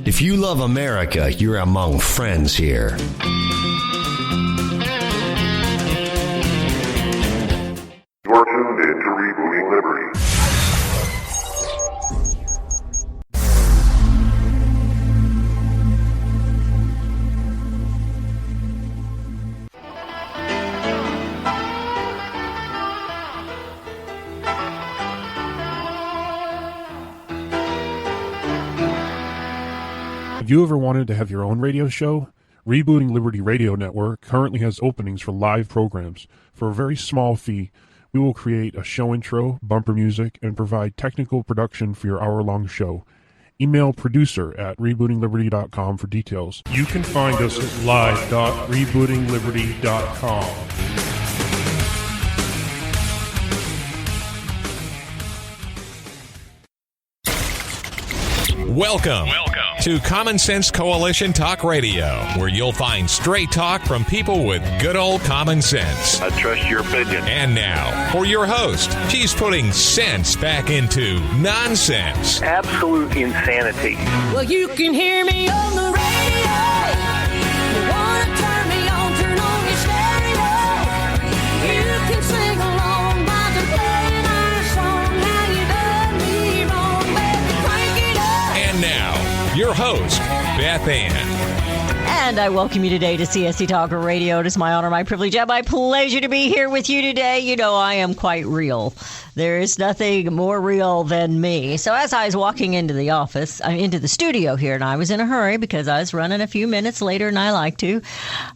If you love America, you're among friends here. You're tuned in to Rebooting Liberty. Have you ever wanted to have your own radio show? Rebooting Liberty Radio Network currently has openings for live programs. For a very small fee, we will create a show intro, bumper music, and provide technical production for your hour-long show. Email producer@rebootingliberty.com for details. You can find us at live.rebootingliberty.com. Welcome to Commonsense Coalition Talk Radio, where you'll find straight talk from people with good old common sense. I trust your opinion. And now, for your host, she's putting sense back into nonsense. Absolute insanity. Well, you can hear me on the radio. You want to turn me on, turn on your stereo. You can sing along while they're playing our song. Now you done me wrong, baby, crank it up. And now, your host, Beth Ann. And I welcome you today to CSC Talk Radio. It is my honor, my privilege, and my pleasure to be here with you today. You know, I am quite real. There is nothing more real than me. So as I was walking into the office, into the studio here, and I was in a hurry because I was running a few minutes later than I like to,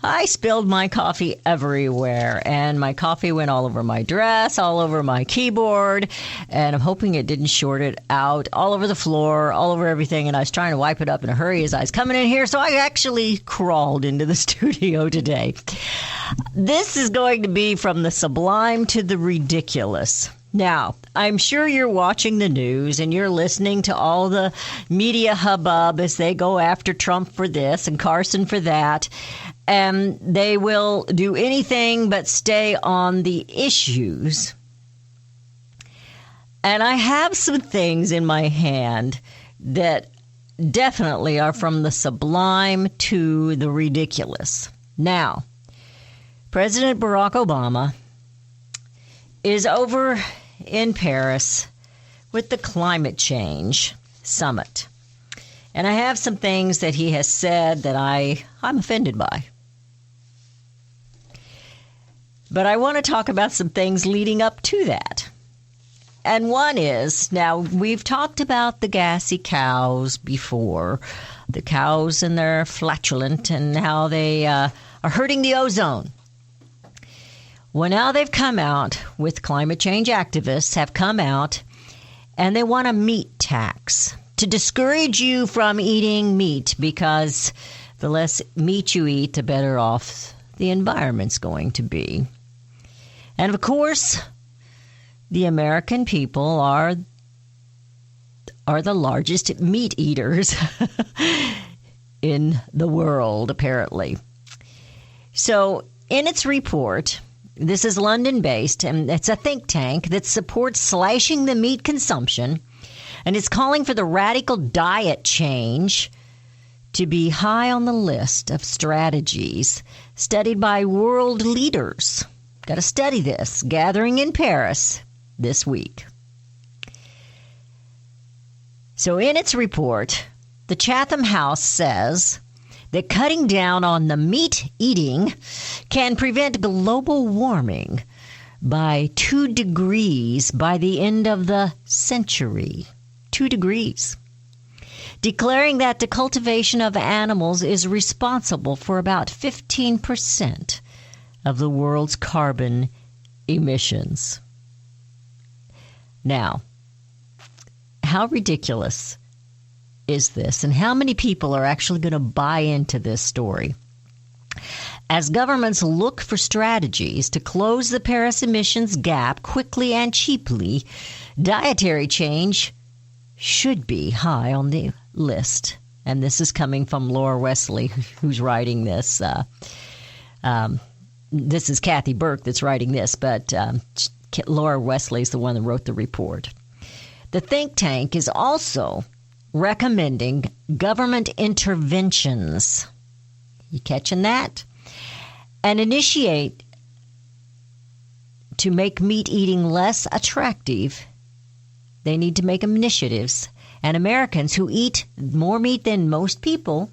I spilled my coffee everywhere. And my coffee went all over my dress, all over my keyboard, and I'm hoping it didn't short it out, all over the floor, all over everything. And I was trying to wipe it up in a hurry as I was coming in here, so I actually crawled into the studio today. This is going to be from the sublime to the ridiculous. Now, I'm sure you're watching the news and you're listening to all the media hubbub as they go after Trump for this and Carson for that. And they will do anything but stay on the issues. And I have some things in my hand that definitely are from the sublime to the ridiculous. Now, President Barack Obama is over in Paris with the climate change summit. And I have some things that he has said that I'm offended by. But I want to talk about some things leading up to that. And one is, now we've talked about the gassy cows before, the cows and their flatulent and how they are hurting the ozone. Well, now they've come out with climate change activists have come out and they want a meat tax to discourage you from eating meat because the less meat you eat, the better off the environment's going to be. And of course, the American people are the largest meat eaters in the world, apparently. So in its report, this is London-based, and it's a think tank that supports slashing the meat consumption, and it's calling for the radical diet change to be high on the list of strategies studied by world leaders. Got to study this, gathering in Paris this week. So in its report, the Chatham House says that cutting down on the meat eating can prevent global warming by 2 degrees by the end of the century. 2 degrees. Declaring that the cultivation of animals is responsible for about 15% of the world's carbon emissions. Now, how ridiculous is this, and how many people are actually going to buy into this story? As governments look for strategies to close the Paris emissions gap quickly and cheaply, dietary change should be high on the list. And this is coming from Laura Wesley, who's writing this. This is Kathy Burke that's writing this, but Laura Wesley is the one that wrote the report. The think tank is also recommending government interventions. You catching that? And initiate to make meat eating less attractive. They need to make initiatives. And Americans who eat more meat than most people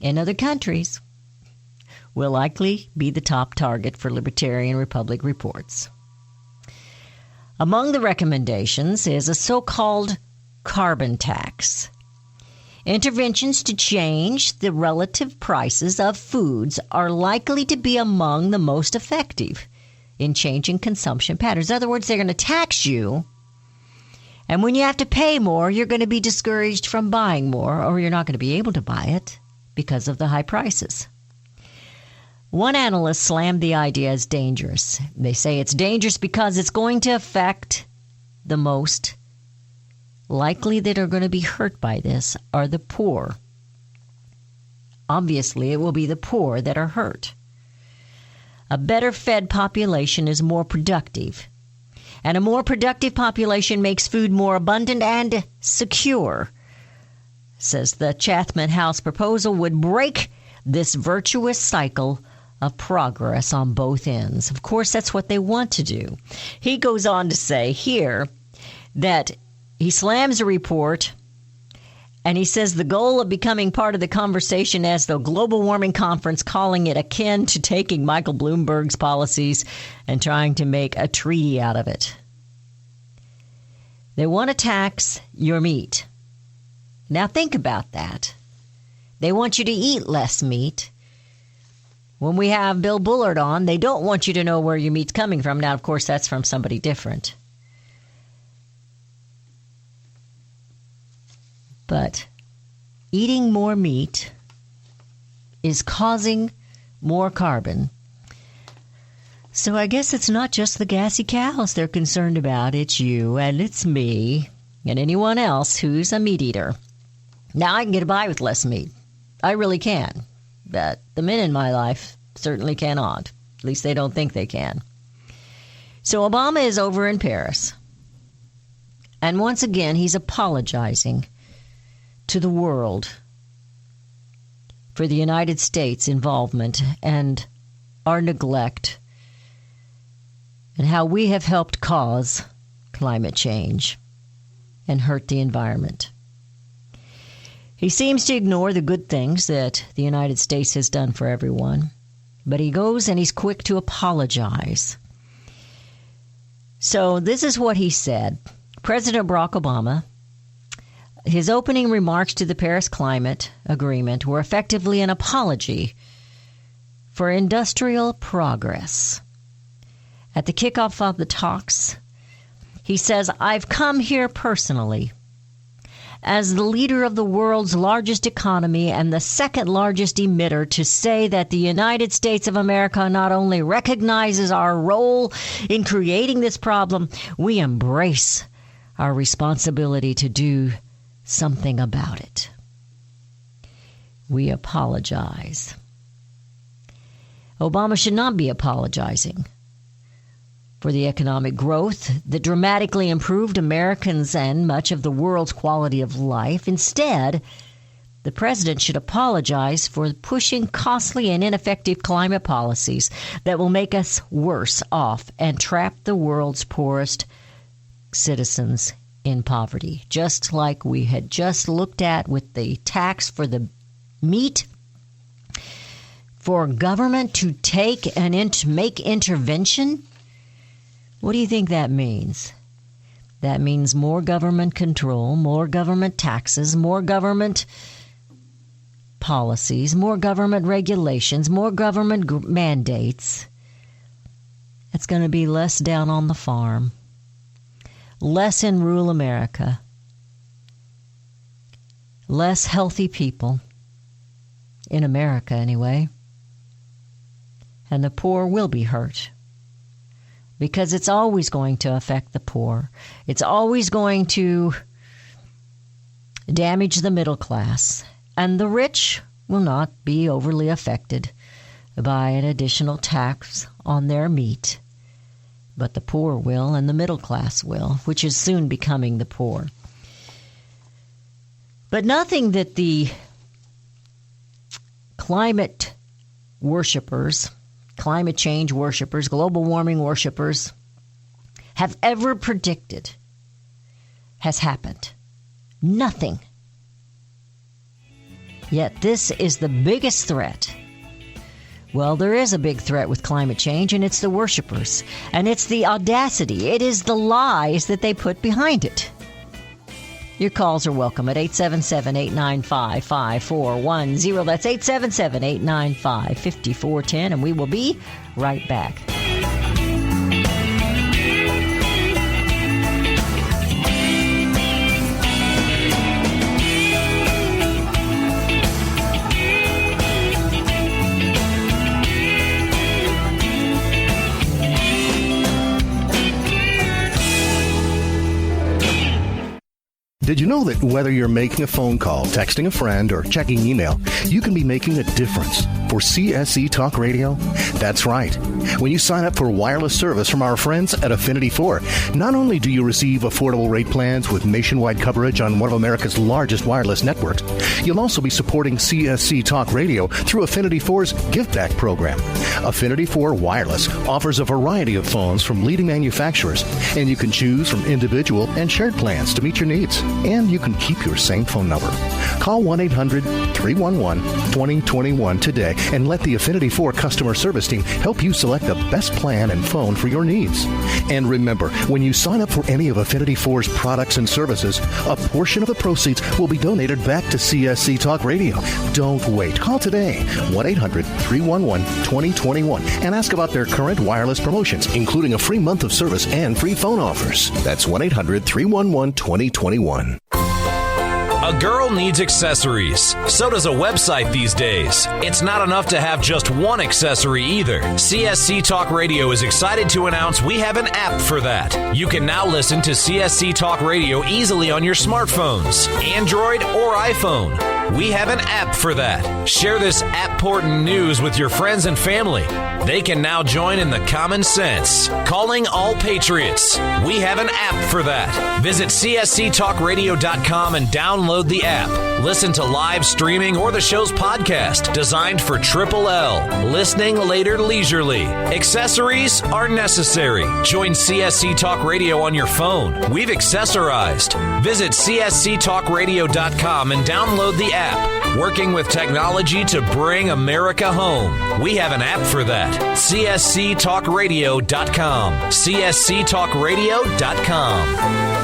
in other countries will likely be the top target for Libertarian Republic reports. Among the recommendations is a so-called carbon tax. Interventions to change the relative prices of foods are likely to be among the most effective in changing consumption patterns. In other words, they're going to tax you, and when you have to pay more, you're going to be discouraged from buying more, or you're not going to be able to buy it because of the high prices. One analyst slammed the idea as dangerous. They say it's dangerous because it's going to affect the most likely that are going to be hurt by this are the poor. Obviously, it will be the poor that are hurt. A better fed population is more productive, and a more productive population makes food more abundant and secure. Says the Chatham House proposal would break this virtuous cycle of progress on both ends. Of course, that's what they want to do. He goes on to say here that he slams a report, and he says the goal of becoming part of the conversation as the global warming conference, calling it akin to taking Michael Bloomberg's policies and trying to make a treaty out of it. They want to tax your meat. Now think about that. They want you to eat less meat. When we have Bill Bullard on, they don't want you to know where your meat's coming from. Now, of course, that's from somebody different. But eating more meat is causing more carbon. So I guess it's not just the gassy cows they're concerned about. It's you and it's me and anyone else who's a meat eater. Now, I can get by with less meat. I really can. But the men in my life certainly cannot. At least they don't think they can. So Obama is over in Paris. And once again, he's apologizing to the world for the United States' involvement and our neglect and how we have helped cause climate change and hurt the environment. He seems to ignore the good things that the United States has done for everyone, but he goes and he's quick to apologize. So this is what he said. President Barack Obama, his opening remarks to the Paris Climate Agreement were effectively an apology for industrial progress. At the kickoff of the talks, he says, "I've come here personally as the leader of the world's largest economy and the second largest emitter to say that the United States of America not only recognizes our role in creating this problem, we embrace our responsibility to do something about it. We apologize." Obama should not be apologizing for the economic growth that dramatically improved Americans and much of the world's quality of life. Instead, the president should apologize for pushing costly and ineffective climate policies that will make us worse off and trap the world's poorest citizens in poverty, just like we had just looked at with the tax for the meat. For government to take and make intervention, what do you think that means? That means more government control, more government taxes, more government policies, more government regulations, more government mandates. It's going to be less down on the farm, less in rural America, less healthy people, in America anyway, and the poor will be hurt. Because it's always going to affect the poor. It's always going to damage the middle class. And the rich will not be overly affected by an additional tax on their meat. But the poor will, and the middle class will, which is soon becoming the poor. But nothing that the climate worshipers, climate change worshipers, global warming worshipers have ever predicted has happened. Nothing. Yet this is the biggest threat. Well, there is a big threat with climate change, and it's the worshipers. And it's the audacity. It is the lies that they put behind it. Your calls are welcome at 877-895-5410. That's 877-895-5410, and we will be right back. Did you know that whether you're making a phone call, texting a friend, or checking email, you can be making a difference for CSC Talk Radio? That's right. When you sign up for wireless service from our friends at Affinity 4, not only do you receive affordable rate plans with nationwide coverage on one of America's largest wireless networks, you'll also be supporting CSC Talk Radio through Affinity 4's Give Back program. Affinity 4 Wireless offers a variety of phones from leading manufacturers, and you can choose from individual and shared plans to meet your needs. And you can keep your same phone number. Call 1-800-311-2021 today and let the Affinity 4 customer service team help you select the best plan and phone for your needs. And remember, when you sign up for any of Affinity 4's products and services, a portion of the proceeds will be donated back to CSC Talk Radio. Don't wait. Call today, 1-800-311-2021, and ask about their current wireless promotions, including a free month of service and free phone offers. That's 1-800-311-2021. A girl needs accessories. So does a website these days. It's not enough to have just one accessory either. CSC Talk Radio is excited to announce we have an app for that. You can now listen to CSC Talk Radio easily on your smartphones, Android or iPhone. We have an app for that. Share this app-portant news with your friends and family. They can now join in the common sense. Calling all patriots. We have an app for that. Visit csctalkradio.com and download the app. Listen to live streaming or the show's podcast, designed for Triple L. Listening later leisurely. Accessories are necessary. Join CSC Talk Radio on your phone. We've accessorized. Visit csctalkradio.com and download the app. Working with technology to bring America home. We have an app for that. csctalkradio.com. csctalkradio.com.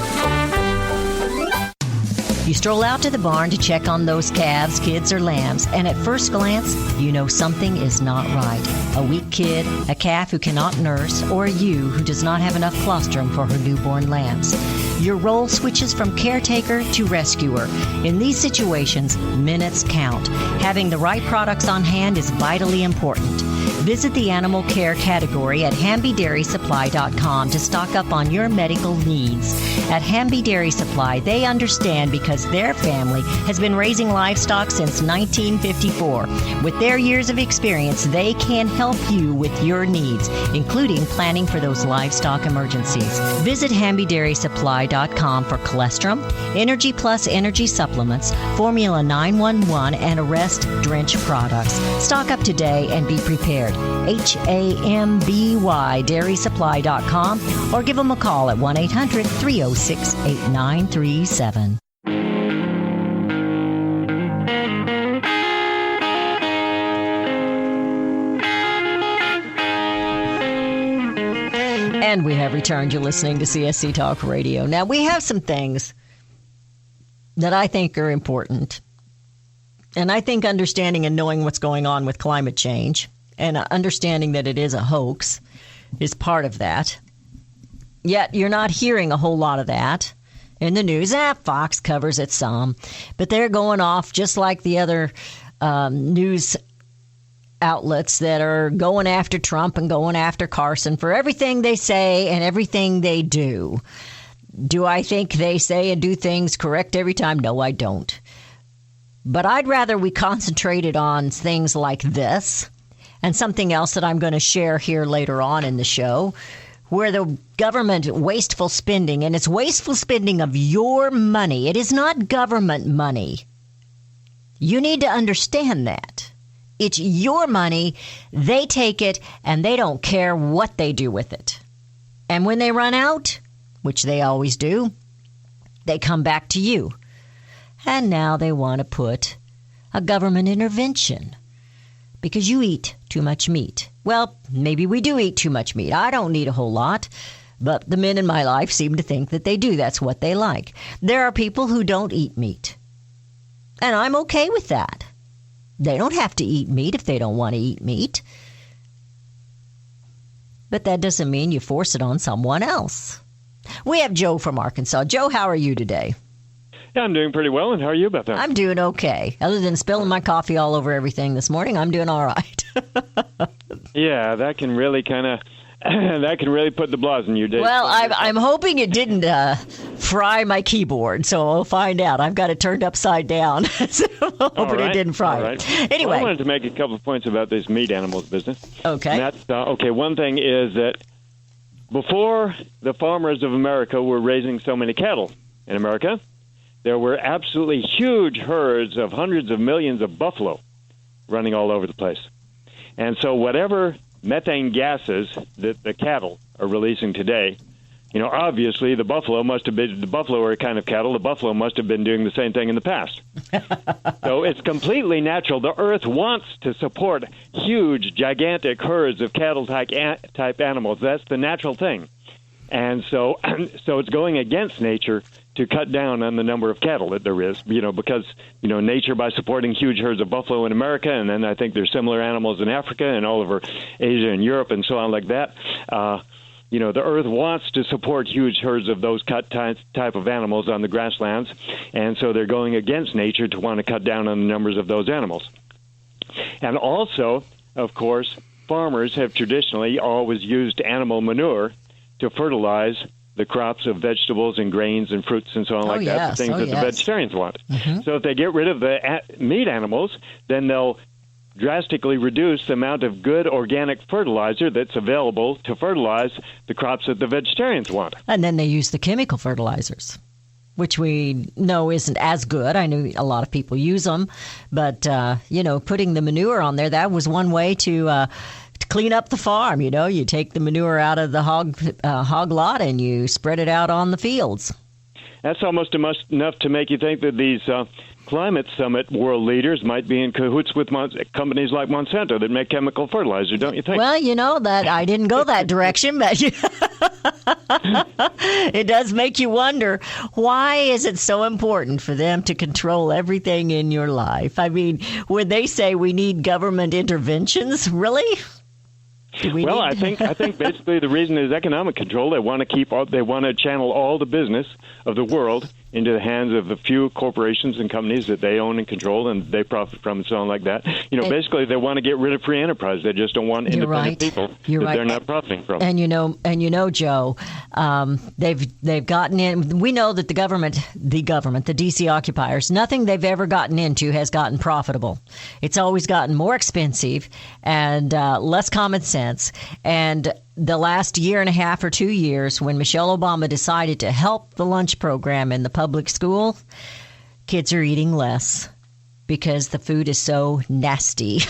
You stroll out to the barn to check on those calves, kids, or lambs, and at first glance, you know something is not right. A weak kid, a calf who cannot nurse, or a ewe who does not have enough colostrum for her newborn lambs. Your role switches from caretaker to rescuer. In these situations, minutes count. Having the right products on hand is vitally important. Visit the animal care category at HambyDairySupply.com to stock up on your medical needs. At Hamby Dairy Supply, they understand because their family has been raising livestock since 1954. With their years of experience, they can help you with your needs, including planning for those livestock emergencies. Visit HambyDairySupply.com for colostrum, Energy Plus energy supplements, Formula 911, and Arrest Drench products. Stock up today and be prepared. HAMBY DairySupply.com or give them a call at 1-800-306-8937. And we have returned. You're listening to CSC Talk Radio. Now, we have some things that I think are important. And I think understanding and knowing what's going on with climate change and understanding that it is a hoax is part of that. Yet you're not hearing a whole lot of that in the news. Fox covers it some, but they're going off just like the other news outlets that are going after Trump and going after Carson for everything they say and everything they do. Do I think they say and do things correct every time? No, I don't. But I'd rather we concentrated on things like this and something else that I'm going to share here later on in the show, where the government wasteful spending, and it's wasteful spending of your money. It is not government money. You need to understand that. It's your money. They take it, and they don't care what they do with it. And when they run out, which they always do, they come back to you. And now they want to put a government intervention because you eat too much meat. Well, maybe we do eat too much meat. I don't need a whole lot, but the men in my life seem to think that they do. That's what they like. There are people who don't eat meat, and I'm okay with that. They don't have to eat meat if they don't want to eat meat. But that doesn't mean you force it on someone else. We have Joe from Arkansas. Joe, how are you today? Yeah, I'm doing pretty well, and how are you, Beth Ann? I'm doing okay. Other than spilling my coffee all over everything this morning, I'm doing all right. Yeah, that can really that can really put the blahs in your day. Well, I'm hoping it didn't fry my keyboard, so we'll find out. I've got it turned upside down, so I'm hoping it didn't fry it. Anyway. Well, I wanted to make a couple of points about this meat animals business. Okay. And that's, okay, one thing is that before the farmers of America were raising so many cattle in America, there were absolutely huge herds of hundreds of millions of buffalo running all over the place. And so whatever methane gases that the cattle are releasing today, obviously the buffalo are a kind of cattle. The buffalo must have been doing the same thing in the past. So it's completely natural. The earth wants to support huge, gigantic herds of cattle-type animals. That's the natural thing. And so it's going against nature to cut down on the number of cattle that there is, because, nature, by supporting huge herds of buffalo in America, and then I think there's similar animals in Africa and all over Asia and Europe and so on like that, the earth wants to support huge herds of those type of animals on the grasslands, and so they're going against nature to want to cut down on the numbers of those animals. And also, of course, farmers have traditionally always used animal manure to fertilize the crops of vegetables and grains and fruits and so on like that, the things that the vegetarians want. Mm-hmm. So if they get rid of the meat animals, then they'll drastically reduce the amount of good organic fertilizer that's available to fertilize the crops that the vegetarians want. And then they use the chemical fertilizers, which we know isn't as good. I know a lot of people use them, but, putting the manure on there, that was one way to clean up the farm. You take the manure out of the hog lot and you spread it out on the fields. That's almost enough to make you think that these climate summit world leaders might be in cahoots with companies like Monsanto that make chemical fertilizer, don't you think? Well, that I didn't go that direction, but it does make you wonder, why is it so important for them to control everything in your life? I mean, when they say we need government interventions, really? I think basically the reason is economic control. They want to channel all the business of the world into the hands of a few corporations and companies that they own and control, and they profit from and so on like that. Basically they want to get rid of free enterprise. They just don't want independent people that they're not profiting from. And Joe, they've gotten in. We know that the government, the DC occupiers, nothing they've ever gotten into has gotten profitable. It's always gotten more expensive and less common sense. And the last year and a half or 2 years, when Michelle Obama decided to help the lunch program in the public school, kids are eating less because the food is so nasty.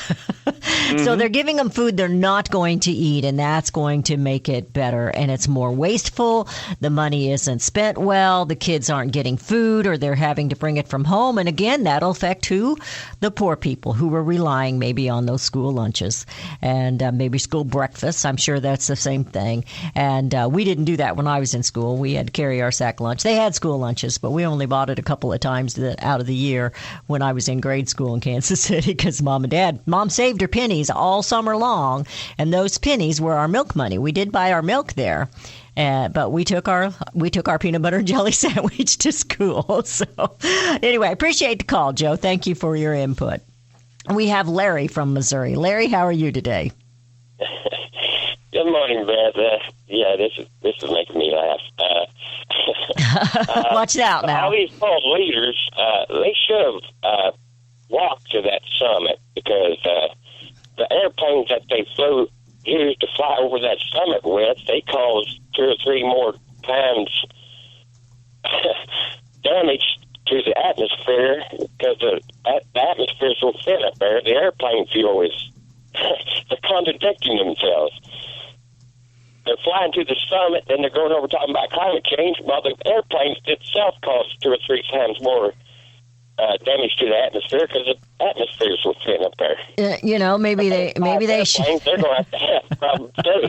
So they're giving them food they're not going to eat, and that's going to make it better. And it's more wasteful. The money isn't spent well. The kids aren't getting food, or they're having to bring it from home. And again, that'll affect who? The poor people who are relying maybe on those school lunches and maybe school breakfasts. I'm sure that's the same thing. And we didn't do that when I was in school. We had to carry our sack lunch. They had school lunches, but we only bought it a couple of times out of the year when I was in grade school in Kansas City, because Mom saved her pennies all summer long, and those pennies were our milk money. We did buy our milk there, but we took our peanut butter and jelly sandwich to school. So anyway, I appreciate the call, Joe. Thank you for your input. We have Larry from Missouri. Larry, how are you today? Good morning, Beth. This is making me laugh. Watch out now. All these world leaders, they should have walked to that summit, because the airplanes that they flew used to fly over that summit with, they caused 2 or 3 more times damage to the atmosphere because the atmosphere is so thin up there. The airplane fuel is they're contradicting themselves. They're flying to the summit, and they're going over talking about climate change, while the airplanes itself caused 2 or 3 times more damage to the atmosphere because the atmosphere is so thin up there. Maybe they should. They're going to have problems too.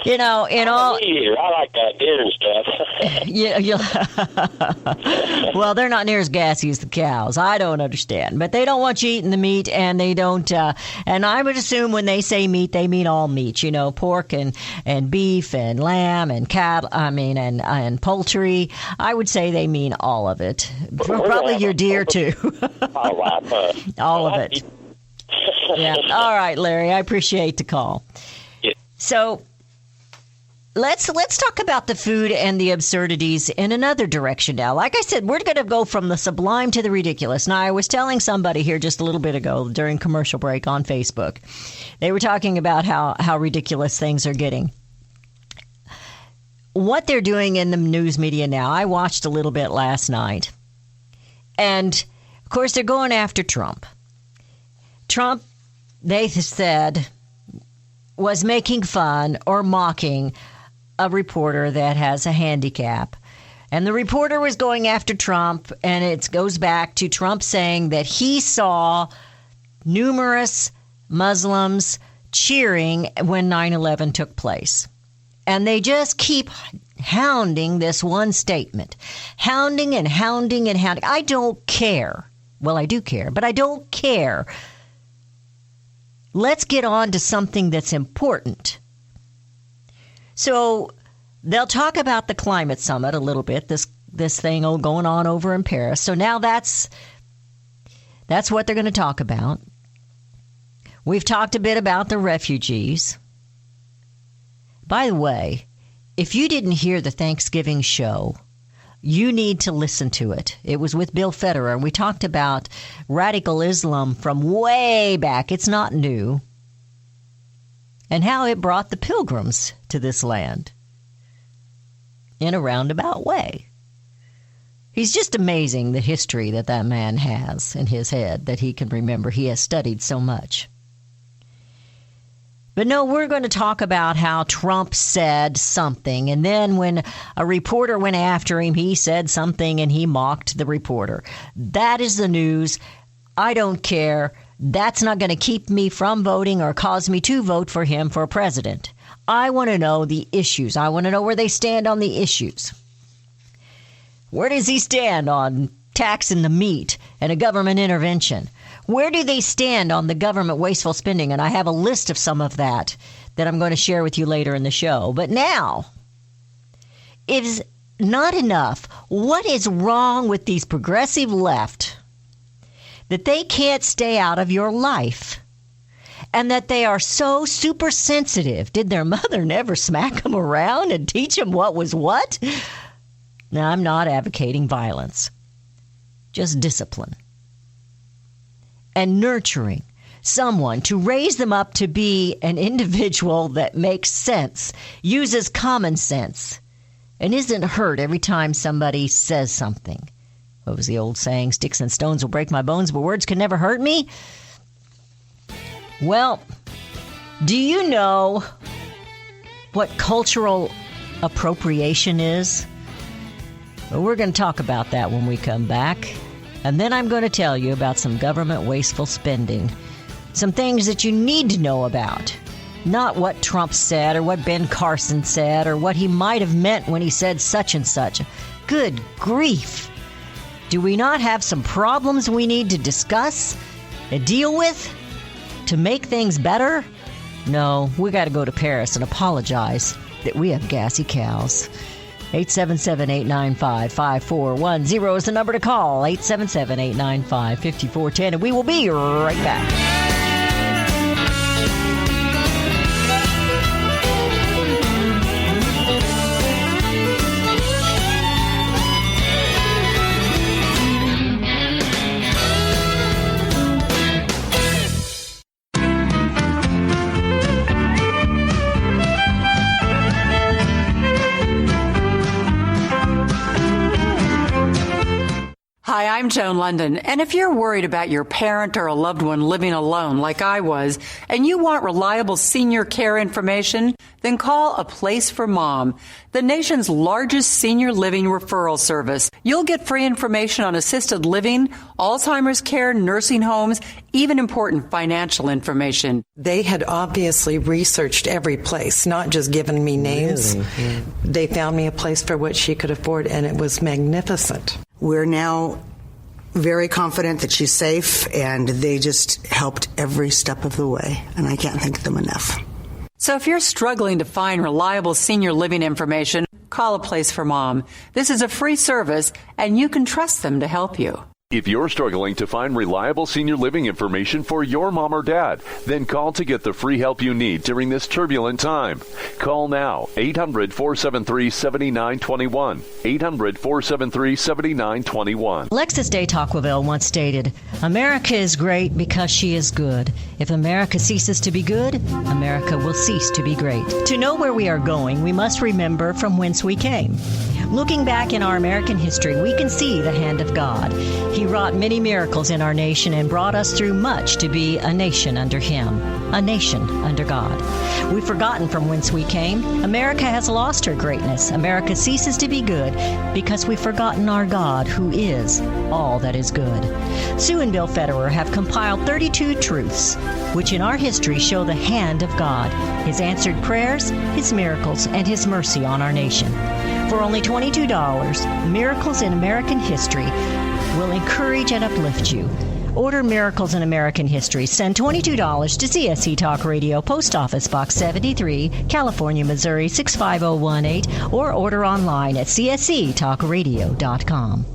In all. I like deer and stuff. Well, they're not near as gassy as the cows. I don't understand, but they don't want you eating the meat, and they don't. And I would assume when they say meat, they mean all meat. pork and beef and lamb and cattle. And poultry. I would say they mean all of it. Probably your deer too. All of it. Yeah. All right, Larry. I appreciate the call. Yeah. So let's talk about the food and the absurdities in another direction now. Like I said, we're going to go from the sublime to the ridiculous. Now, I was telling somebody here just a little bit ago during commercial break on Facebook. They were talking about how ridiculous things are getting. What they're doing in the news media now, I watched a little bit last night. And, of course, they're going after Trump. Trump, they said, was making fun or mocking a reporter that has a handicap. And the reporter was going after Trump, and it goes back to Trump saying that he saw numerous Muslims cheering when 9/11 took place. And they just keep hounding this one statement. Hounding and hounding and hounding. I don't care. Well, I do care, but I don't care. Let's get on to something that's important. So they'll talk about the climate summit a little bit, this thing going on over in Paris. So now that's what they're going to talk about. We've talked a bit about the refugees. By the way, if you didn't hear the Thanksgiving show, you need to listen to it. It was with Bill Federer, and we talked about radical Islam from way back. It's not new. And how it brought the pilgrims to this land in a roundabout way. He's just amazing, the history that man has in his head, that he can remember. He has studied so much. But no, we're going to talk about how Trump said something, and then when a reporter went after him, he said something and he mocked the reporter. That is the news. I don't care. That's not going to keep me from voting or cause me to vote for him for president. I want to know the issues. I want to know where they stand on the issues. Where does he stand on taxing the meat and a government intervention? Where do they stand on the government wasteful spending? And I have a list of some of that I'm going to share with you later in the show. But now, it is not enough. What is wrong with these progressive left that they can't stay out of your life? And that they are so super sensitive. Did their mother never smack them around and teach them what was what? Now, I'm not advocating violence. Just discipline. And nurturing someone to raise them up to be an individual that makes sense, uses common sense, and isn't hurt every time somebody says something. What was the old saying? Sticks and stones will break my bones, but words can never hurt me. Well, do you know what cultural appropriation is? Well, we're going to talk about that when we come back. And then I'm going to tell you about some government wasteful spending. Some things that you need to know about. Not what Trump said or what Ben Carson said or what he might have meant when he said such and such. Good grief. Do we not have some problems we need to discuss and deal with to make things better? No, we got to go to Paris and apologize that we have gassy cows. 877-895-5410 is the number to call. 877-895-5410. And we will be right back. I'm Joan London, and if you're worried about your parent or a loved one living alone like I was, and you want reliable senior care information, then call A Place for Mom, the nation's largest senior living referral service. You'll get free information on assisted living, Alzheimer's care, nursing homes, even important financial information. They had obviously researched every place, not just given me names. Really? Yeah. They found me a place for what she could afford, and it was magnificent. We're now very confident that she's safe, and they just helped every step of the way, and I can't thank them enough. So if you're struggling to find reliable senior living information, call A Place for Mom. This is a free service, and you can trust them to help you. If you're struggling to find reliable senior living information for your mom or dad, then call to get the free help you need during this turbulent time. Call now, 800-473-7921. 800-473-7921. Alexis de Tocqueville once stated, "America is great because she is good. If America ceases to be good, America will cease to be great." To know where we are going, we must remember from whence we came. Looking back in our American history, we can see the hand of God. He wrought many miracles in our nation and brought us through much to be a nation under Him, a nation under God. We've forgotten from whence we came. America has lost her greatness. America ceases to be good because we've forgotten our God, who is all that is good. Sue and Bill Federer have compiled 32 truths, which in our history show the hand of God, His answered prayers, His miracles, and His mercy on our nation. For only $22, Miracles in American History will encourage and uplift you. Order Miracles in American History. Send $22 to CSC Talk Radio, Post Office Box 73, California, Missouri 65018, or order online at csctalkradio.com.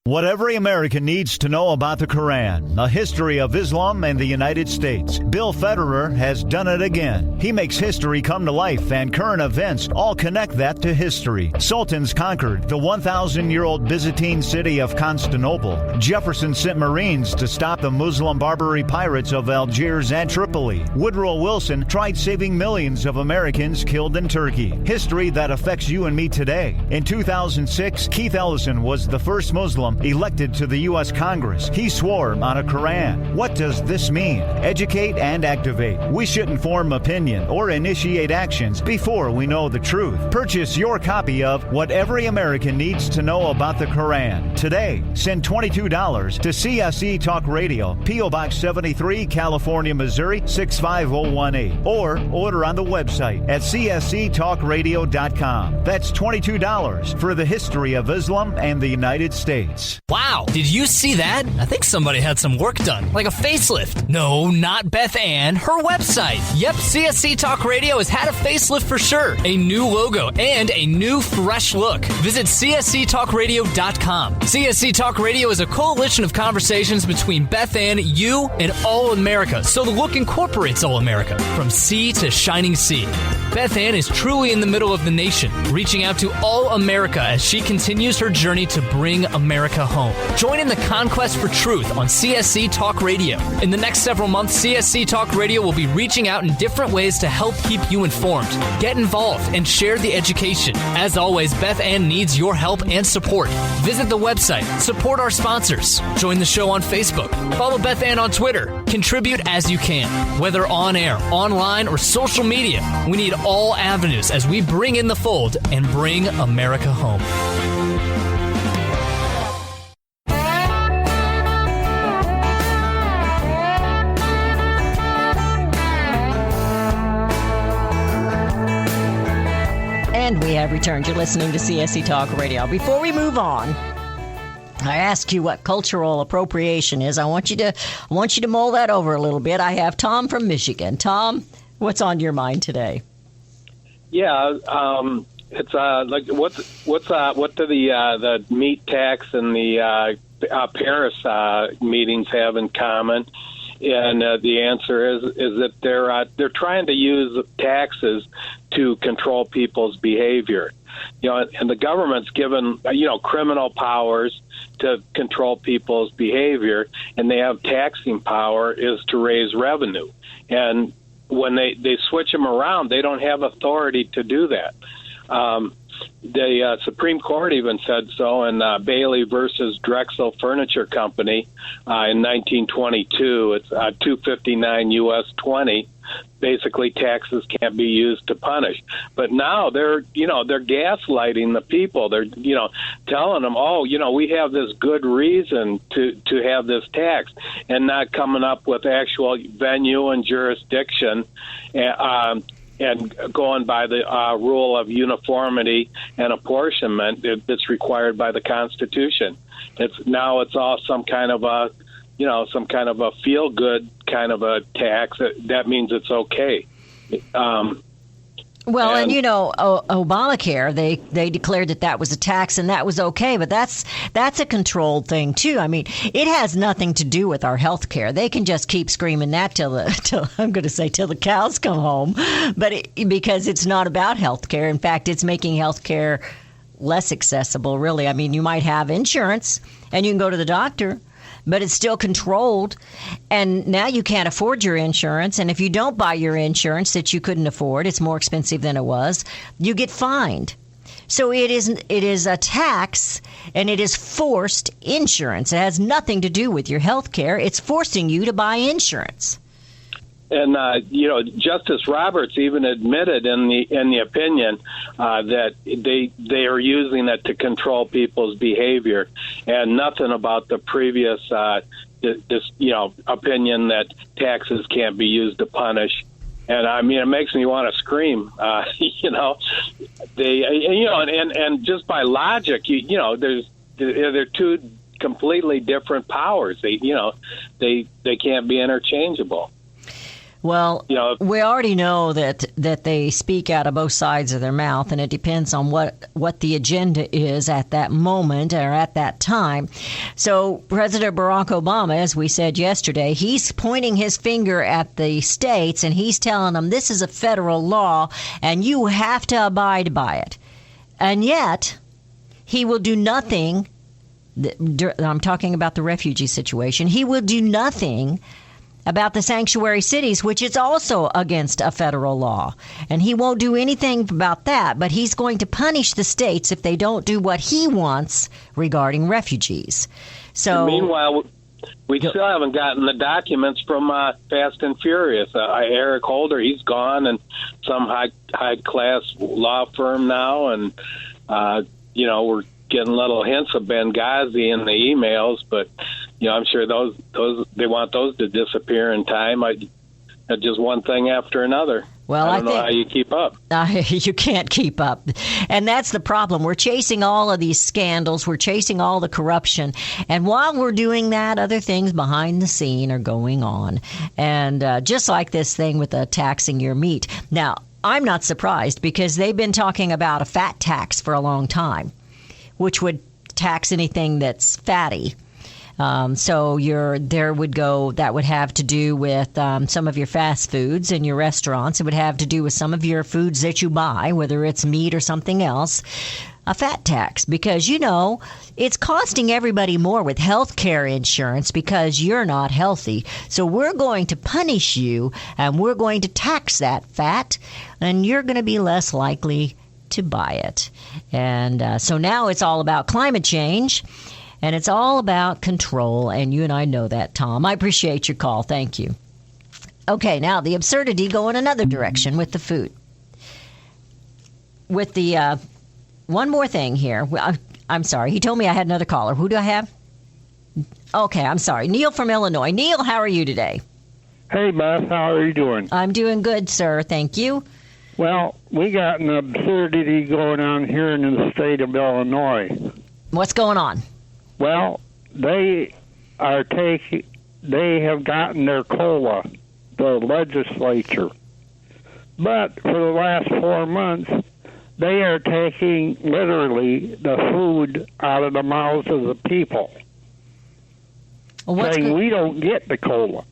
What every American needs to know about the Quran, a history of Islam and the United States. Bill Federer has done it again. He makes history come to life, and current events all connect that to history. Sultans conquered the 1,000-year-old Byzantine city of Constantinople. Jefferson sent Marines to stop the Muslim Barbary pirates of Algiers and Tripoli. Woodrow Wilson tried saving millions of Americans killed in Turkey. History that affects you and me today. In 2006, Keith Ellison was the first Muslim elected to the U.S. Congress. He swore on a Quran. What does this mean? Educate and activate. We shouldn't form opinion or initiate actions before we know the truth. Purchase your copy of What Every American Needs to Know About the Quran today. Send $22 to CSC Talk Radio, P.O. Box 73, California, Missouri 65018, or order on the website at csctalkradio.com. That's $22 for the history of Islam and the United States. Wow, did you see that? I think somebody had some work done, like a facelift. No, not Beth Ann, her website. Yep, CSC Talk Radio has had a facelift for sure. A new logo and a new fresh look. Visit csctalkradio.com. CSC Talk Radio is a coalition of conversations between Beth Ann, you, and all America, so the look incorporates all America, from sea to shining sea. Beth Ann is truly in the middle of the nation, reaching out to all America as she continues her journey to bring America home. Join in the conquest for truth on CSC Talk Radio. In the next several months, CSC Talk Radio will be reaching out in different ways to help keep you informed. Get involved and share the education. As always, Beth Ann needs your help and support. Visit the website, support our sponsors, join the show on Facebook, follow Beth Ann on Twitter, contribute as you can, whether on air, online, or social media. We need all avenues as we bring in the fold and bring America home. And we have returned. You're listening to CSC Talk Radio. Before we move on, I ask you what cultural appropriation is. I want you to mull that over a little bit. I have Tom from Michigan. Tom, what's on your mind today? Yeah, it's like what do the meat tax and the Paris meetings have in common? And the answer is that they're trying to use taxes to control people's behavior. And the government's given criminal powers to control people's behavior, and they have taxing power is to raise revenue. And when they switch them around, they don't have authority to do that. the Supreme Court even said so in Bailey versus Drexel Furniture Company in 1922. It's 259 U.S. 20. Basically, taxes can't be used to punish. But now they're gaslighting the people. They're, telling them, we have this good reason to have this tax, and not coming up with actual venue and jurisdiction, and going by the rule of uniformity and apportionment that's required by the Constitution. It's all some kind of a feel-good kind of a tax. That means it's okay. Obamacare, they declared that was a tax and that was okay, but that's a controlled thing too. I mean, it has nothing to do with our health care. They can just keep screaming that till the cows come home, because it's not about health care. In fact, it's making health care less accessible, really. I mean, you might have insurance and you can go to the doctor, but it's still controlled, and now you can't afford your insurance, and if you don't buy your insurance that you couldn't afford, it's more expensive than it was, you get fined. So it is a tax, and it is forced insurance. It has nothing to do with your health care. It's forcing you to buy insurance. And Justice Roberts even admitted in the opinion that they are using it to control people's behavior, and nothing about the previous opinion that taxes can't be used to punish. And I mean, it makes me want to scream. And just by logic, they're two completely different powers. They can't be interchangeable. Well, we already know that they speak out of both sides of their mouth, and it depends on what the agenda is at that moment or at that time. So President Barack Obama, as we said yesterday, he's pointing his finger at the states, and he's telling them this is a federal law, and you have to abide by it. And yet, he will do nothing. I'm talking about the refugee situation. He will do nothing about the sanctuary cities, which is also against a federal law. And he won't do anything about that, but he's going to punish the states if they don't do what he wants regarding refugees. So, meanwhile, we still haven't gotten the documents from Fast and Furious. Eric Holder, he's gone, and some high-class law firm now, and, we're getting little hints of Benghazi in the emails, but I'm sure those they want those to disappear in time. Just one thing after another. Well, I don't know how you keep up. You can't keep up. And that's the problem. We're chasing all of these scandals. We're chasing all the corruption. And while we're doing that, other things behind the scene are going on. And just like this thing with taxing your meat. Now, I'm not surprised, because they've been talking about a fat tax for a long time, which would tax anything that's fatty. That would have to do with some of your fast foods in your restaurants. It would have to do with some of your foods that you buy, whether it's meat or something else. A fat tax, because, it's costing everybody more with health care insurance because you're not healthy. So we're going to punish you, and we're going to tax that fat, and you're going to be less likely to buy it. And so now it's all about climate change. And it's all about control, and you and I know that, Tom. I appreciate your call. Thank you. Okay, now the absurdity go in another direction with the food. With the one more thing here. I'm sorry. He told me I had another caller. Who do I have? Okay, I'm sorry. Neil from Illinois. Neil, how are you today? Hey, Beth. How are you doing? I'm doing good, sir. Thank you. Well, we got an absurdity going on here in the state of Illinois. What's going on? Well, they have gotten their COLA, the legislature. But for the last 4 months, they are taking literally the food out of the mouths of the people. Saying we don't get the COLA,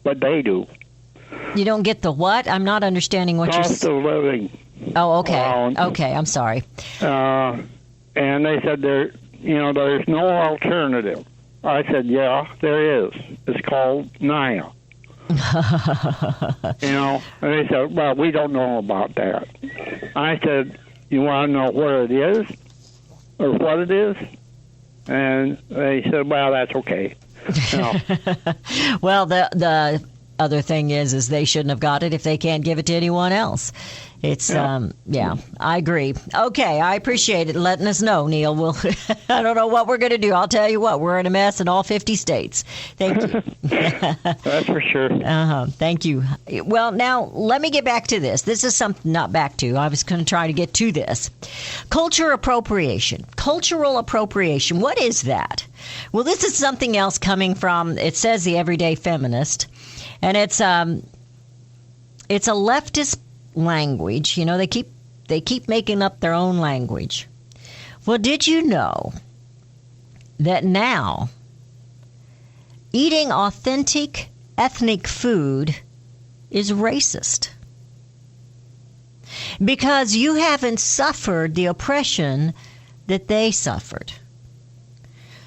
but they do. You don't get the what? I'm not understanding what you're saying. Cost of living. Oh, okay. Okay, I'm sorry. And they said there's no alternative. I said, yeah, there is. It's called NIA. And they said, well, we don't know about that. I said, you want to know where it is or what it is? And they said, well, that's okay. No. Well, the other thing is they shouldn't have got it if they can't give it to anyone else. It's, yeah, I agree. Okay, I appreciate it letting us know, Neil. I don't know what we're going to do. I'll tell you what, we're in a mess in all 50 states. Thank you. That's for sure. Thank you. Well, now, let me get back to this. This is something, not back to. I was going to try to get to this. Culture appropriation. Cultural appropriation. What is that? Well, this is something else coming from, it says the Everyday Feminist, and it's a leftist language. You know, they keep making up their own language. Well, did you know that now eating authentic ethnic food is racist? Because you haven't suffered the oppression that they suffered.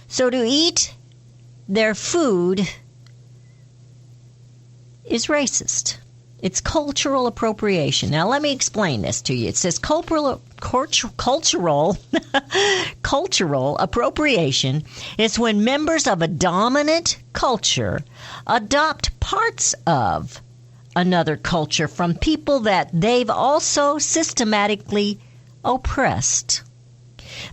So to eat their food is racist. It's cultural appropriation. Now, let me explain this to you. It says cultural appropriation is when members of a dominant culture adopt parts of another culture from people that they've also systematically oppressed.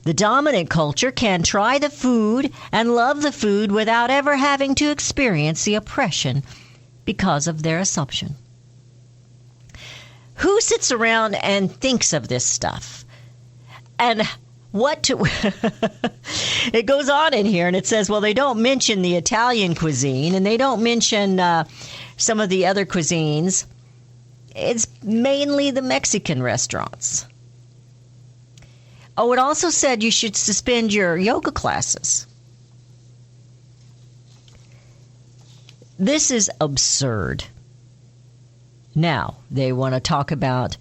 The dominant culture can try the food and love the food without ever having to experience the oppression because of their assumption. Who sits around and thinks of this stuff? And what to... It goes on in here and it says, well, they don't mention the Italian cuisine and they don't mention some of the other cuisines. It's mainly the Mexican restaurants. Oh, it also said you should suspend your yoga classes. This is absurd. Now, they want to talk about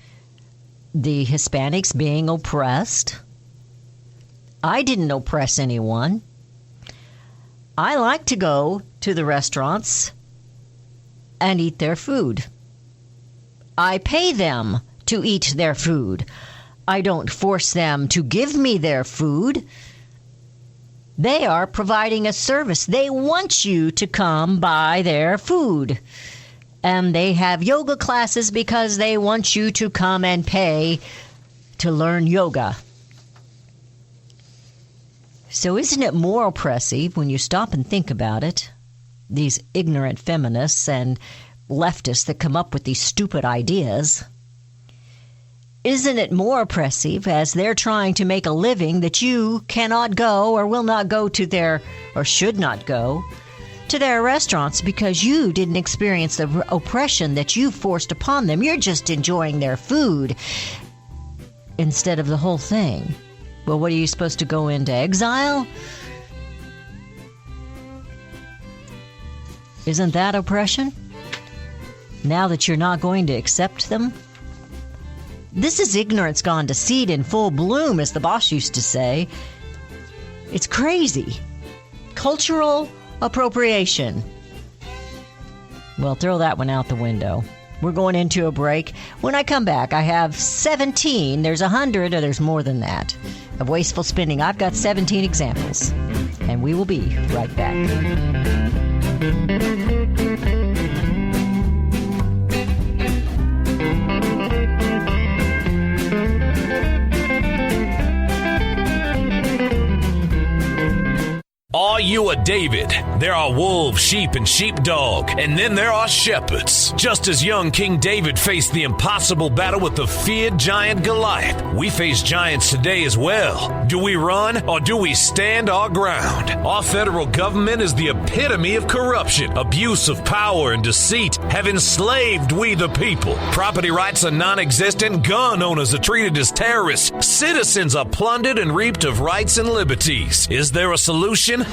the Hispanics being oppressed. I didn't oppress anyone. I like to go to the restaurants and eat their food. I pay them to eat their food. I don't force them to give me their food. They are providing a service. They want you to come buy their food. And they have yoga classes because they want you to come and pay to learn yoga. So isn't it more oppressive when you stop and think about it? These ignorant feminists and leftists that come up with these stupid ideas. Isn't it more oppressive as they're trying to make a living that you cannot go or will not go to their, or should not go to their restaurants because you didn't experience the oppression that you forced upon them. You're just enjoying their food instead of the whole thing. Well, what are you supposed to go into exile? Isn't that oppression? Now that you're not going to accept them? This is ignorance gone to seed in full bloom, as the boss used to say. It's crazy. Cultural appropriation. Well, throw that one out the window. We're going into a break. When I come back, I have 17, there's 100, or there's more than that, of wasteful spending. I've got 17 examples. And we will be right back. Are you a David? There are wolves, sheep, and sheepdog, and then there are shepherds. Just as young King David faced the impossible battle with the feared giant Goliath, we face giants today as well. Do we run or do we stand our ground? Our federal government is the epitome of corruption. Abuse of power and deceit have enslaved we the people. Property rights are non-existent. Gun owners are treated as terrorists. Citizens are plundered and reaped of rights and liberties. Is there a solution?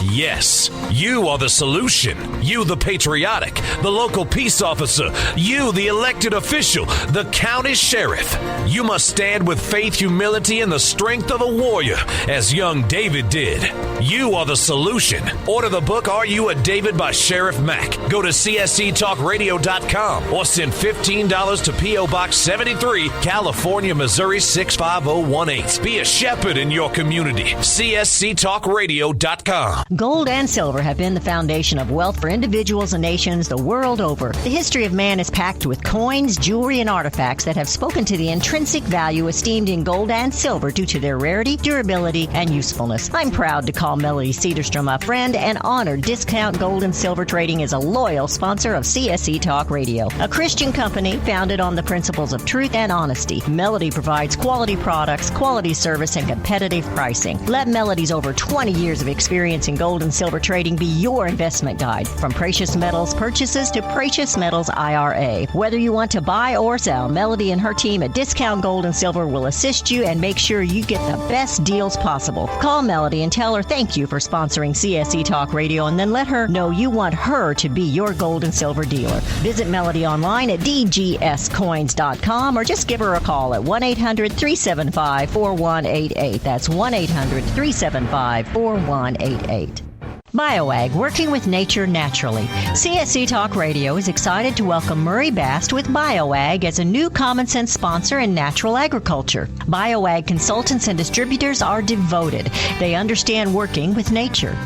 Yes, you are the solution. You, the patriotic, the local peace officer, you, the elected official, the county sheriff. You must stand with faith, humility, and the strength of a warrior, as young David did. You are the solution. Order the book, Are You a David by Sheriff Mack. Go to csctalkradio.com or send $15 to P.O. Box 73, California, Missouri 65018. Be a shepherd in your community. csctalkradio.com. Gold and silver have been the foundation of wealth for individuals and nations the world over. The history of man is packed with coins, jewelry, and artifacts that have spoken to the intrinsic value esteemed in gold and silver due to their rarity, durability, and usefulness. I'm proud to call Melody Cedarstrom a friend and honored Discount Gold and Silver Trading is a loyal sponsor of CSC Talk Radio, a Christian company founded on the principles of truth and honesty. Melody provides quality products, quality service, and competitive pricing. Let Melody's over 20 years of experience in gold and silver trading be your investment guide. From precious metals purchases to precious metals IRA. Whether you want to buy or sell, Melody and her team at Discount Gold and Silver will assist you and make sure you get the best deals possible. Call Melody and tell her thank you for sponsoring CSC Talk Radio, and then let her know you want her to be your gold and silver dealer. Visit Melody online at dgscoins.com or just give her a call at 1-800-375-4188. That's 1-800-375-4188. BioAg, working with nature naturally. CSC Talk Radio is excited to welcome Murray Bast with BioAg as a new Common Sense sponsor in natural agriculture. BioAg consultants and distributors are devoted. They understand working with nature.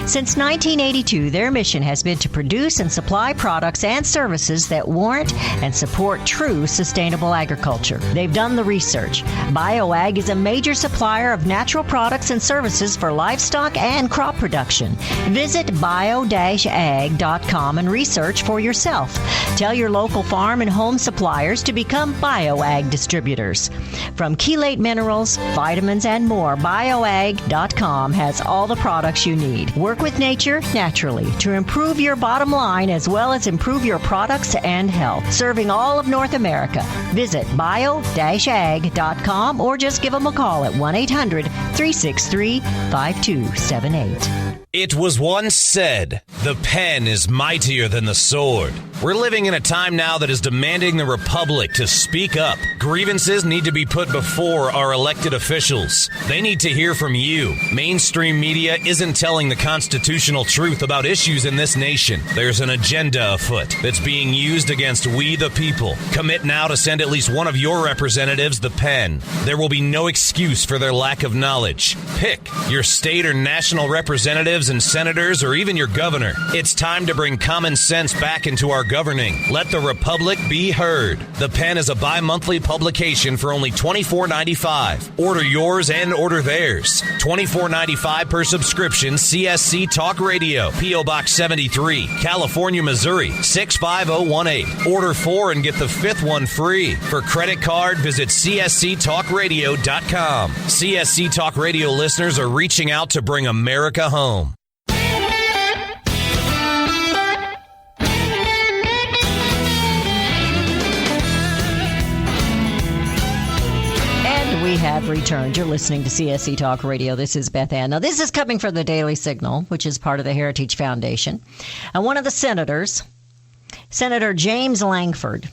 Since 1982, their mission has been to produce and supply products and services that warrant and support true sustainable agriculture. They've done the research. BioAg is a major supplier of natural products and services for livestock and crop production. Visit bio-ag.com and research for yourself. Tell your local farm and home suppliers to become BioAg distributors. From chelate minerals, vitamins, and more, bioag.com has all the products you need. Work with nature naturally to improve your bottom line as well as improve your products and health. Serving all of North America. Visit bio-ag.com or just give them a call at 1-800-363-5278. It was once said, the pen is mightier than the sword. We're living in a time now that is demanding the Republic to speak up. Grievances need to be put before our elected officials. They need to hear from you. Mainstream media isn't telling the constitutional truth about issues in this nation. There's an agenda afoot that's being used against we the people. Commit now to send at least one of your representatives the pen. There will be no excuse for their lack of knowledge. Pick your state or national representatives and senators or even your governor. It's time to bring common sense back into our governing. Let the Republic be heard. The Pen is a bi-monthly publication for only $24.95. Order yours and order theirs. $24.95 per subscription. CSC Talk Radio. P.O. Box 73, California, Missouri 65018. Order 4 and get the 5th one free. For credit card, visit csctalkradio.com. CSC Talk Radio listeners are reaching out to bring America home. We have returned. You're listening to CSC Talk Radio. This is Beth Ann. Now, this is coming from the Daily Signal, which is part of the Heritage Foundation. And one of the senators, Senator James Lankford,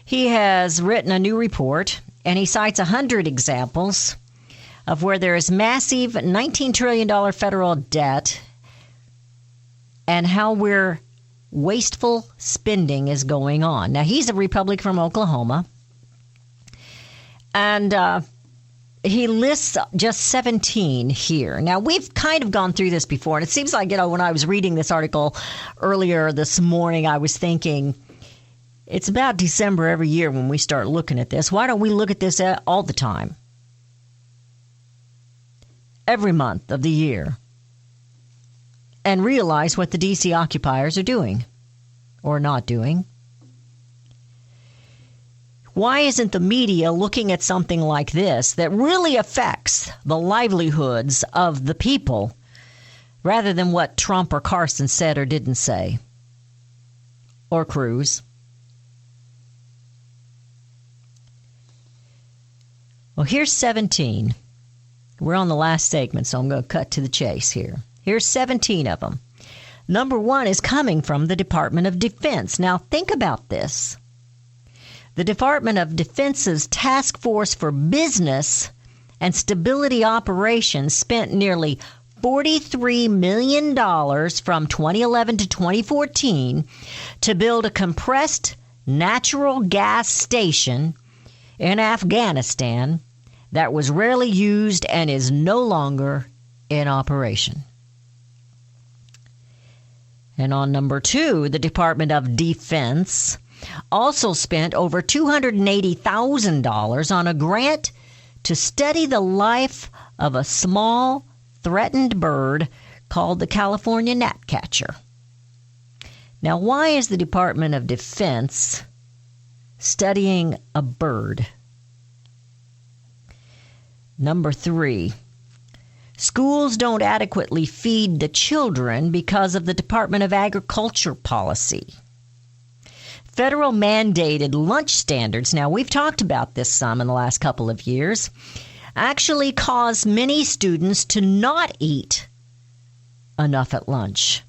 he has written a new report, and he cites 100 examples of where there is massive $19 trillion federal debt and how wasteful spending is going on. Now, he's a Republican from Oklahoma. And he lists just 17 here. Now, we've kind of gone through this before, and it seems like, when I was reading this article earlier this morning, I was thinking, it's about December every year when we start looking at this. Why don't we look at this all the time? Every month of the year. And realize what the D.C. occupiers are doing or not doing. Why isn't the media looking at something like this that really affects the livelihoods of the people rather than what Trump or Carson said or didn't say? Or Cruz? Well, here's 17. We're on the last segment, so I'm going to cut to the chase here. Here's 17 of them. Number one is coming from the Department of Defense. Now, think about this. The Department of Defense's Task Force for Business and Stability Operations spent nearly $43 million from 2011 to 2014 to build a compressed natural gas station in Afghanistan that was rarely used and is no longer in operation. And on number 2, the Department of Defense also spent over $280,000 on a grant to study the life of a small threatened bird called the California gnatcatcher. Now, why is the Department of Defense studying a bird? Number 3, schools don't adequately feed the children because of the Department of Agriculture policy. Federal mandated lunch standards, now we've talked about this some in the last couple of years, actually cause many students to not eat enough at lunch.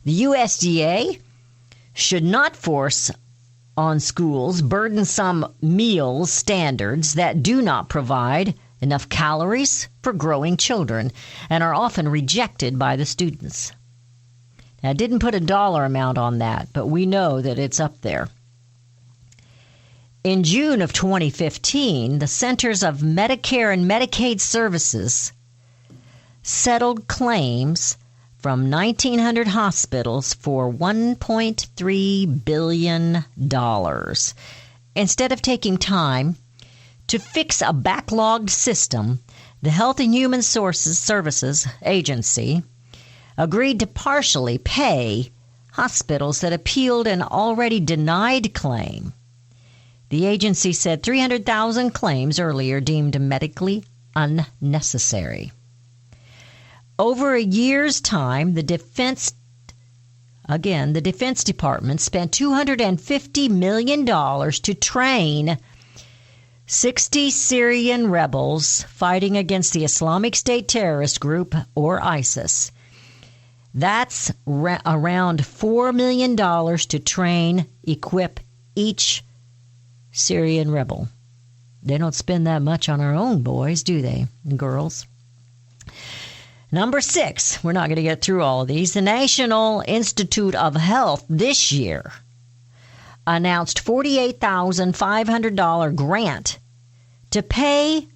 The USDA should not force on schools burdensome meals standards that do not provide enough calories for growing children and are often rejected by the students. Now, I didn't put a dollar amount on that, but we know that it's up there. In June of 2015, the Centers of Medicare and Medicaid Services settled claims from 1,900 hospitals for $1.3 billion. Instead of taking time to fix a backlogged system, the Health and Human Services Agency agreed to partially pay hospitals that appealed an already denied claim. The agency said 300,000 claims earlier deemed medically unnecessary. Over a year's time, the Defense Department spent $250 million to train 60 Syrian rebels fighting against the Islamic State terrorist group, or ISIS. That's around $4 million to train, equip each Syrian rebel. They don't spend that much on our own boys, do they, and girls? Number 6, we're not going to get through all of these. The National Institute of Health this year announced $48,500 grant to pay,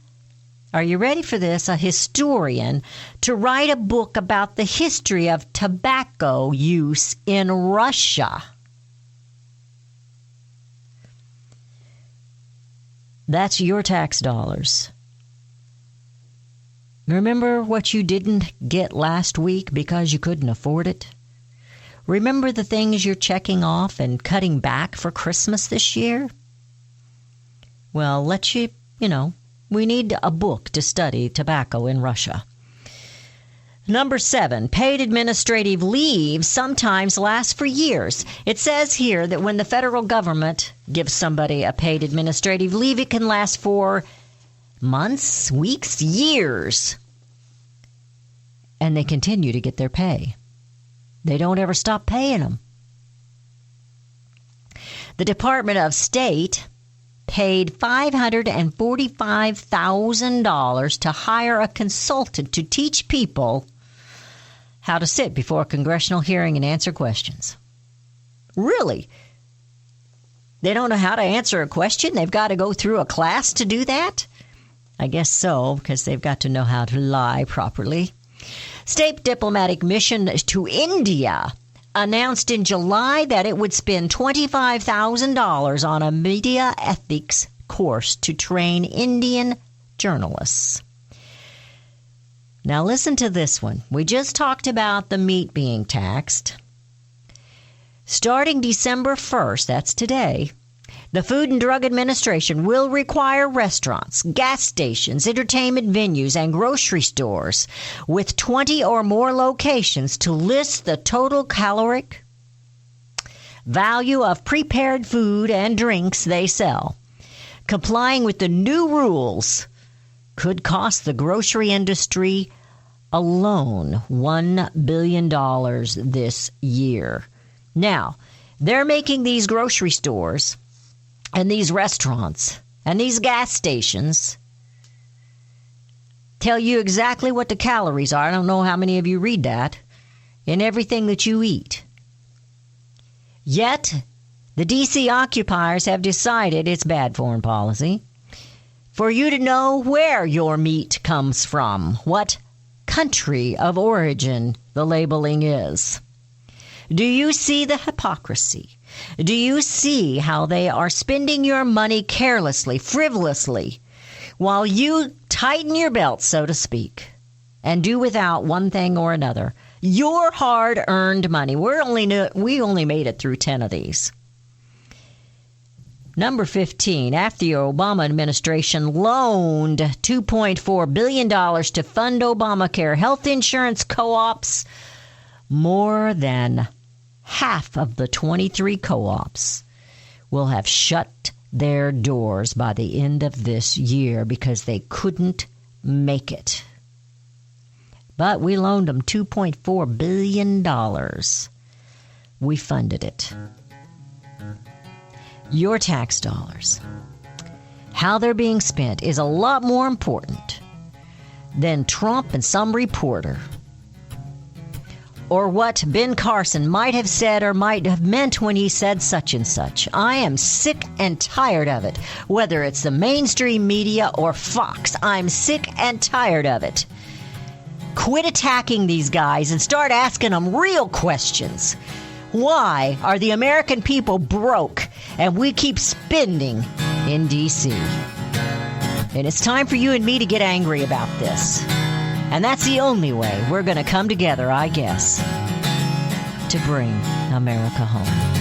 are you ready for this, a historian to write a book about the history of tobacco use in Russia. That's your tax dollars. Remember what you didn't get last week because you couldn't afford it? Remember the things you're checking off and cutting back for Christmas this year? Well, we need a book to study tobacco in Russia. Number 7, paid administrative leave sometimes lasts for years. It says here that when the federal government gives somebody a paid administrative leave, it can last for months, weeks, years. And they continue to get their pay. They don't ever stop paying them. The Department of State paid $545,000 to hire a consultant to teach people how to sit before a congressional hearing and answer questions. Really? They don't know how to answer a question? They've got to go through a class to do that? I guess so, because they've got to know how to lie properly. State diplomatic mission to India announced in July that it would spend $25,000 on a media ethics course to train Indian journalists. Now listen to this one. We just talked about the meat being taxed. Starting December 1st, that's today, the Food and Drug Administration will require restaurants, gas stations, entertainment venues, and grocery stores with 20 or more locations to list the total caloric value of prepared food and drinks they sell. Complying with the new rules could cost the grocery industry alone $1 billion this year. Now, they're making these grocery stores and these restaurants and these gas stations tell you exactly what the calories are. I don't know how many of you read that in everything that you eat. Yet, the D.C. occupiers have decided it's bad foreign policy for you to know where your meat comes from, what country of origin the labeling is. Do you see the hypocrisy? Do you see how they are spending your money carelessly, frivolously, while you tighten your belt, so to speak, and do without one thing or another? Your hard-earned money. We only made it through 10 of these. Number 15, after the Obama administration loaned $2.4 billion to fund Obamacare health insurance co-ops, more than half of the 23 co-ops will have shut their doors by the end of this year because they couldn't make it. But we loaned them $2.4 billion. We funded it. Your tax dollars, how they're being spent, is a lot more important than Trump and some reporter, or what Ben Carson might have said or might have meant when he said such and such. I am sick and tired of it. Whether it's the mainstream media or Fox, I'm sick and tired of it. Quit attacking these guys and start asking them real questions. Why are the American people broke and we keep spending in D.C.? And it's time for you and me to get angry about this. And that's the only way we're going to come together, I guess, to bring America home.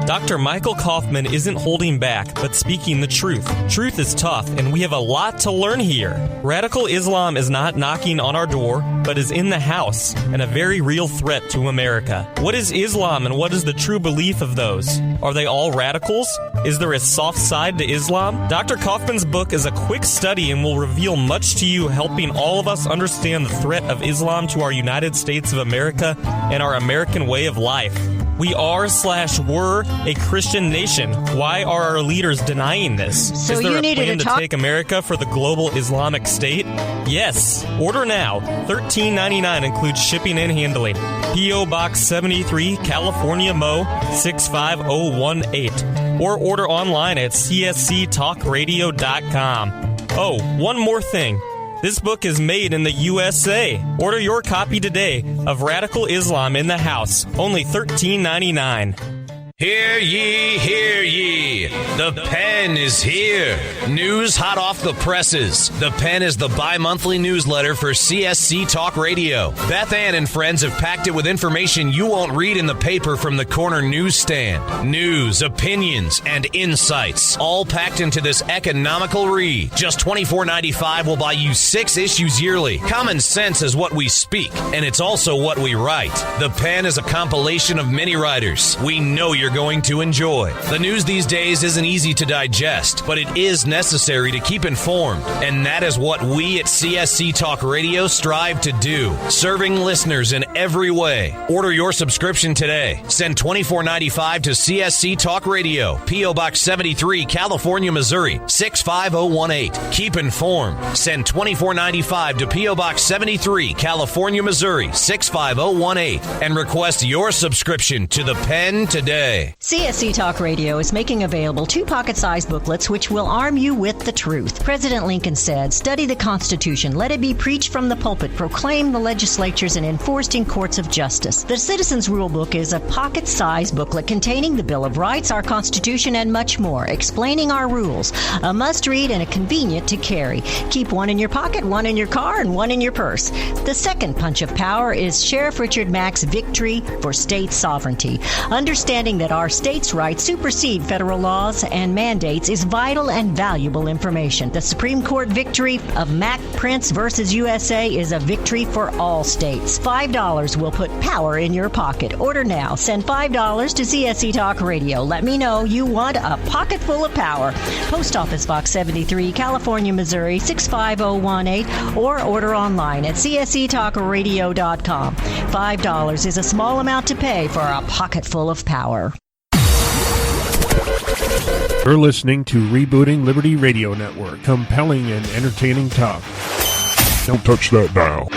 Dr. Michael Kaufman isn't holding back, but speaking the truth. Truth is tough, and we have a lot to learn here. Radical Islam is not knocking on our door, but is in the house, and a very real threat to America. What is Islam, and what is the true belief of those? Are they all radicals? Is there a soft side to Islam? Dr. Kaufman's book is a quick study and will reveal much to you, helping all of us understand the threat of Islam to our United States of America and our American way of life. We are/were a Christian nation. Why are our leaders denying this? So is there you a needed plan to to take America for the global Islamic State? Yes. Order now. $13.99 includes shipping and handling. P.O. Box 73, California, Mo. 65018. Or order online at csctalkradio.com. Oh, one more thing. This book is made in the USA. Order your copy today of Radical Islam in the House. Only $13.99. Hear ye, hear ye. The Pen is here. News hot off the presses. The Pen is the bi-monthly newsletter for CSC Talk Radio. Beth Ann and friends have packed it with information you won't read in the paper from the corner newsstand. News, opinions, and insights, all packed into this economical read. Just $24.95 will buy you 6 issues yearly. Common sense is what we speak, and it's also what we write. The Pen is a compilation of many writers we know you're going to enjoy. The news these days isn't easy to digest, but it is necessary to keep informed, and that is what we at CSC Talk Radio strive to do, serving listeners in every way. Order your subscription today. Send $24.95 to CSC Talk Radio, P.O. Box 73, California, Missouri, 65018. Keep informed. Send $24.95 to P.O. Box 73, California, Missouri, 65018, and request your subscription to the Pen today. CSC Talk Radio is making available 2 pocket-sized booklets which will arm you with the truth. President Lincoln said, "Study the Constitution. Let it be preached from the pulpit, proclaimed the legislatures, and enforced in courts of justice." The Citizens Rule Book is a pocket-sized booklet containing the Bill of Rights, our Constitution, and much more, explaining our rules. A must-read and a convenient to carry. Keep one in your pocket, one in your car, and one in your purse. The second punch of power is Sheriff Richard Mack's Victory for State Sovereignty. Understanding that that our states' rights supersede federal laws and mandates is vital and valuable information. The Supreme Court victory of Mac Prince versus USA is a victory for all states. $5 will put power in your pocket. Order now. Send $5 to CSC Talk Radio. Let me know you want a pocket full of power. Post Office Box 73, California, Missouri 65018, or order online at csctalkradio.com. $5 is a small amount to pay for a pocket full of power. You're listening to Rebooting Liberty Radio Network. Compelling and entertaining talk. Don't touch that dial.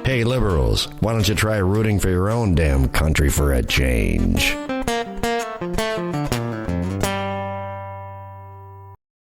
Hey, liberals, why don't you try rooting for your own damn country for a change?